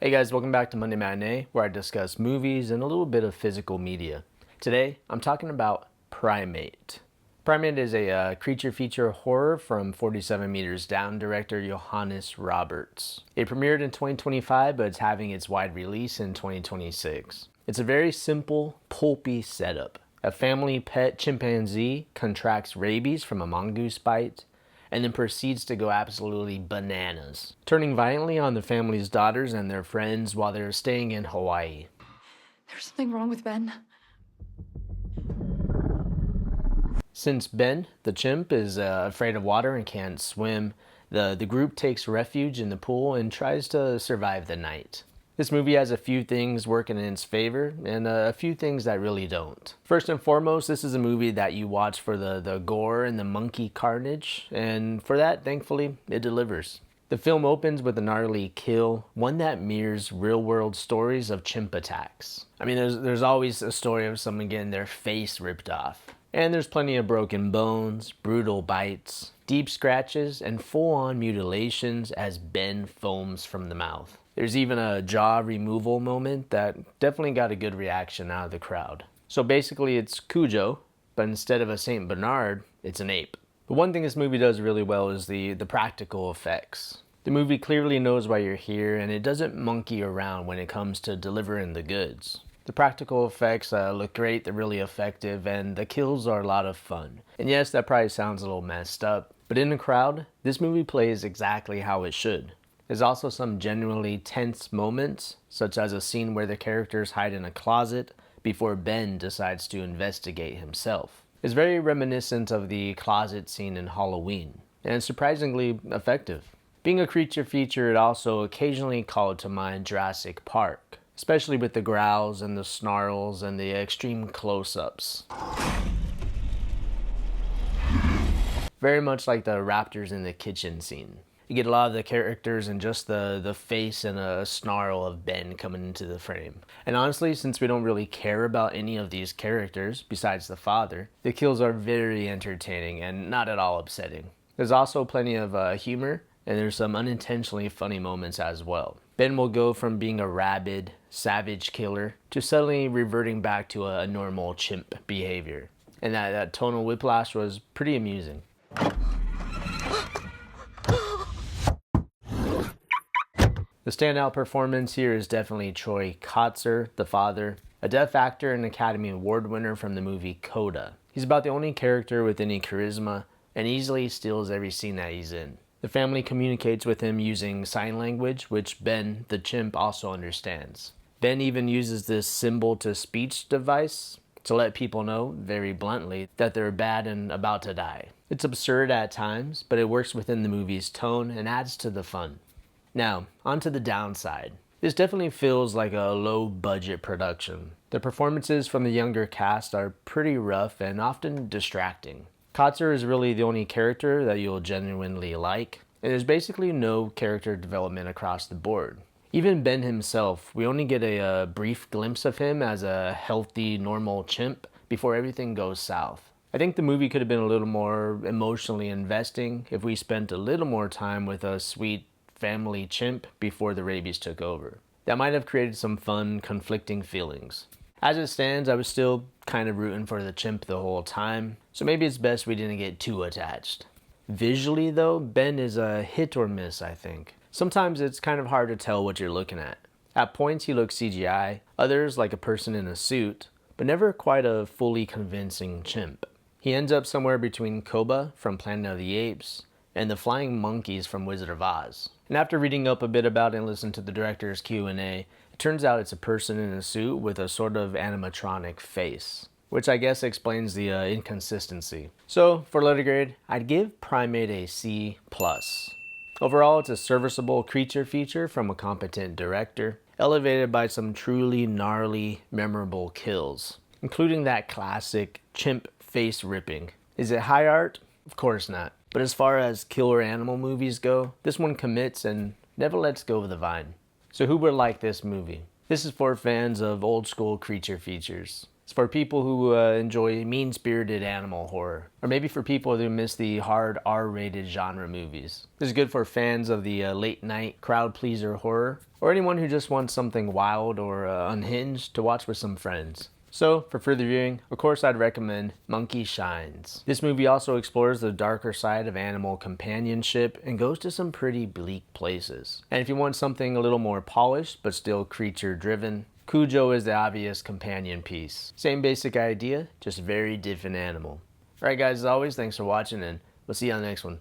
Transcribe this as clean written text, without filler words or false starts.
Hey guys, welcome back to Monday Matinee, where I discuss movies and a little bit of physical media. Today, I'm talking about Primate. Primate is a creature feature horror from 47 Meters Down director Johannes Roberts. It premiered in 2025, but it's having its wide release in 2026. It's a very simple, pulpy setup. A family pet chimpanzee contracts rabies from a mongoose bite, and then proceeds to go absolutely bananas, turning violently on the family's daughters and their friends while they're staying in Hawaii. There's something wrong with Ben. Since Ben, the chimp, is afraid of water and can't swim, the group takes refuge in the pool and tries to survive the night. This movie has a few things working in its favor and a few things that really don't. First and foremost, this is a movie that you watch for the gore and the monkey carnage, and for that, thankfully, it delivers. The film opens with a gnarly kill, one that mirrors real-world stories of chimp attacks. I mean, there's always a story of someone getting their face ripped off. And there's plenty of broken bones, brutal bites, deep scratches, and full-on mutilations as Ben foams from the mouth. There's even a jaw removal moment that definitely got a good reaction out of the crowd. So basically it's Cujo, but instead of a Saint Bernard, it's an ape. But one thing this movie does really well is the practical effects. The movie clearly knows why you're here, and it doesn't monkey around when it comes to delivering the goods. The practical effects look great, they're really effective, and the kills are a lot of fun. And yes, that probably sounds a little messed up, but in the crowd, this movie plays exactly how it should. There's also some genuinely tense moments, such as a scene where the characters hide in a closet before Ben decides to investigate himself. It's very reminiscent of the closet scene in Halloween, and it's surprisingly effective. Being a creature feature, it also occasionally called to mind Jurassic Park, especially with the growls and the snarls and the extreme close-ups. Very much like the raptors in the kitchen scene. You get a lot of the characters and just the face and a snarl of Ben coming into the frame. And honestly, since we don't really care about any of these characters, besides the father, the kills are very entertaining and not at all upsetting. There's also plenty of humor, and there's some unintentionally funny moments as well. Ben will go from being a rabid, savage killer to suddenly reverting back to a normal chimp behavior. And that tonal whiplash was pretty amusing. The standout performance here is definitely Troy Kotsur, the father, a deaf actor and Academy Award winner from the movie Coda. He's about the only character with any charisma and easily steals every scene that he's in. The family communicates with him using sign language, which Ben, the chimp, also understands. Ben even uses this symbol-to-speech device to let people know, very bluntly, that they're bad and about to die. It's absurd at times, but it works within the movie's tone and adds to the fun. Now, onto the downside. This definitely feels like a low-budget production. The performances from the younger cast are pretty rough and often distracting. Kotsur is really the only character that you'll genuinely like, and there's basically no character development across the board. Even Ben himself, we only get a brief glimpse of him as a healthy, normal chimp before everything goes south. I think the movie could have been a little more emotionally investing if we spent a little more time with a sweet family chimp before the rabies took over. That might have created some fun, conflicting feelings. As it stands, I was still kind of rooting for the chimp the whole time, so maybe it's best we didn't get too attached. Visually though, Ben is a hit or miss, I think. Sometimes it's kind of hard to tell what you're looking at. At points he looks CGI, others like a person in a suit, but never quite a fully convincing chimp. He ends up somewhere between Koba from Planet of the Apes and the flying monkeys from Wizard of Oz. And after reading up a bit about it and listening to the director's Q&A, it turns out it's a person in a suit with a sort of animatronic face, which I guess explains the inconsistency. So, for letter grade, I'd give Primate a C+. Overall, it's a serviceable creature feature from a competent director, elevated by some truly gnarly, memorable kills, including that classic chimp face ripping. Is it high art? Of course not. But as far as killer animal movies go, this one commits and never lets go of the vine. So who would like this movie? This is for fans of old school creature features. It's for people who enjoy mean-spirited animal horror, or maybe for people who miss the hard R-rated genre movies. This is good for fans of the late-night crowd-pleaser horror, or anyone who just wants something wild or unhinged to watch with some friends. So, for further viewing, of course I'd recommend Monkey Shines. This movie also explores the darker side of animal companionship and goes to some pretty bleak places. And if you want something a little more polished but still creature-driven, Cujo is the obvious companion piece. Same basic idea, just very different animal. Alright guys, as always, thanks for watching and we'll see you on the next one.